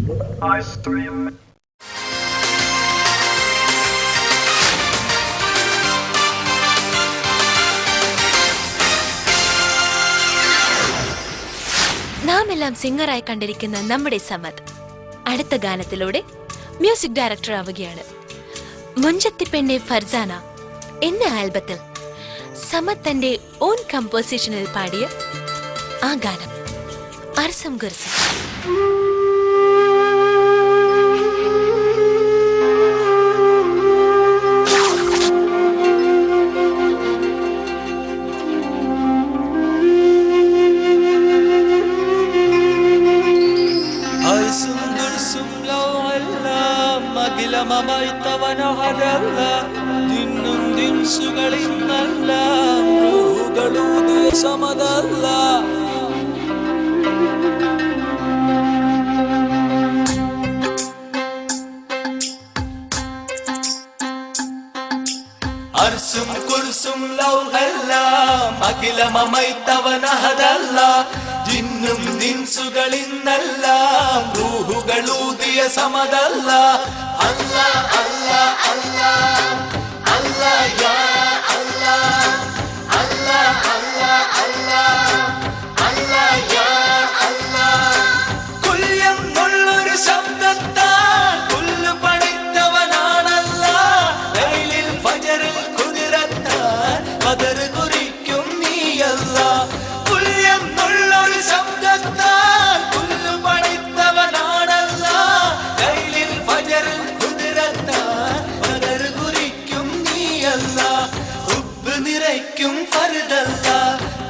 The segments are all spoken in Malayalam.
നാം എല്ലാം സിംഗറായി കണ്ടിരിക്കുന്ന നമ്മുടെ സമദ് അടുത്ത ഗാനത്തിലൂടെ മ്യൂസിക് ഡയറക്ടർ ആവുകയാണ്. മുഞ്ചത്തി പെണ്ണെ ഫർസാന എന്ന ആൽബത്തിൽ സമദ് തന്റെ ഓൺ കമ്പോസിഷനിൽ പാടിയ ആ ഗാനം അർസം ഗുർസം. അർസും കുർസും ലൗഹെല്ലാം അഖിലമൈത്തവനഹദല്ല ജിന്നും ദിൻസുകളിന്നെല്ലാം റൂഹുകളൂതിയ സമദല്ല. അല്ലാ അല്ലാ അല്ലാ അല്ലാ യാ അല്ലാ അല്ലാ അല്ലാ അല്ലാ അല്ലാ യാ അല്ലാ. കുല്യം നുള്ളൊരു ശബ്ദത്താൽ പുല്ലു പണിത്തവനാണല്ല. ലൈലിൽ ഫജറിൽ കുതിരത്താൽ ബദർ കുറിക്കും നീയല്ല. കുല്യം നുള്ളൊരു ശബ്ദത്താൽ പുല്ലു പണിത്തവനാണല്ല. ലൈലിൽ ഫജറിൽ കുതിരത്താൽ ബദർ കുറിക്കും നീയല്ല. ഹുബ്ബ് നിറയ്ക്കും ഫർദല്ല.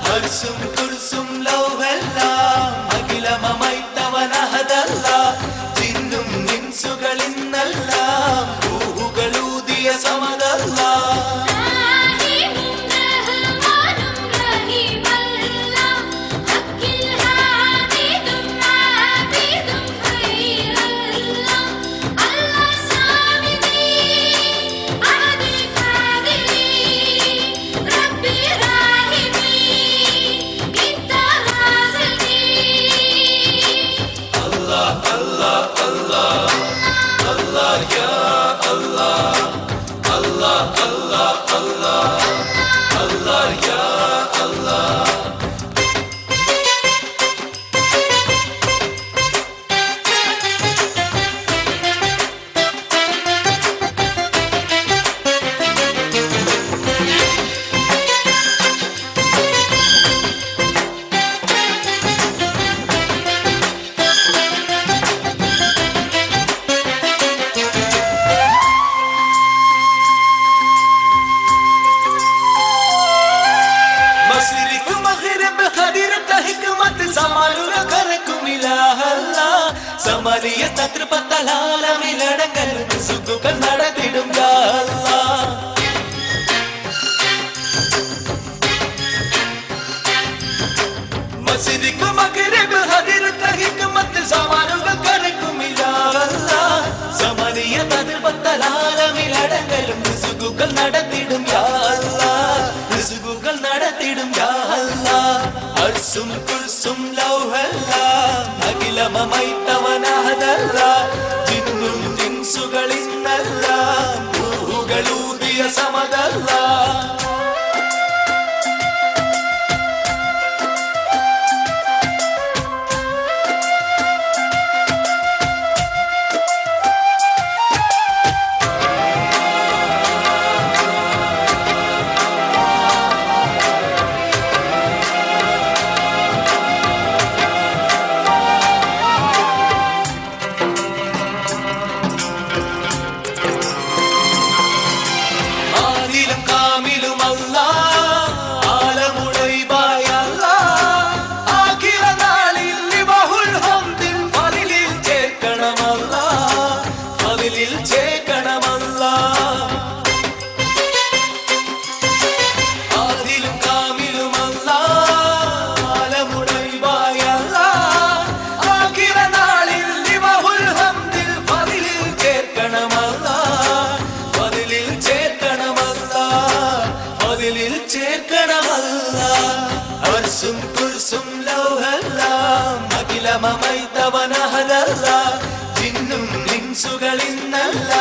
ഹർസും കുർസും ലൗഹെല്ലാം അഖിലമൈത്തവനഹദല്ല. ജിന്നും ഇൻസുകളിന്നെല്ലാം റൂഹുകളൂതിയ സമദല്ല. സമരിയ തൃപത്തലാലമിലടങ്ങൽ സുഖുകൾ നടത്തിടും യാ അല്ലാഹ്. മസ്ജിദ് മഗ്രിബ് ഹദിറത്ത് ഹിക്മത്ത് സമാനുകൾ കരക്കും യാ അല്ലാഹ്. സമരിയ തൃപത്തലാലമിലടങ്ങൽ സുഖുകൾ നടത്തിടും യാ അല്ലാഹ്. സുഖുകൾ നടത്തിടും യാ അല്ലാഹ്. അർസും കുർസും ലൗഹെല്ലാം അഖിലമൈത്തവനഹദല്ല. ജിന്നും ഇൻസുകളിന്നെല്ലാം റൂഹുകളൂതിയ സമദല്ല. മിന്നും ലിൻസുകൾ ഇന്നല്ല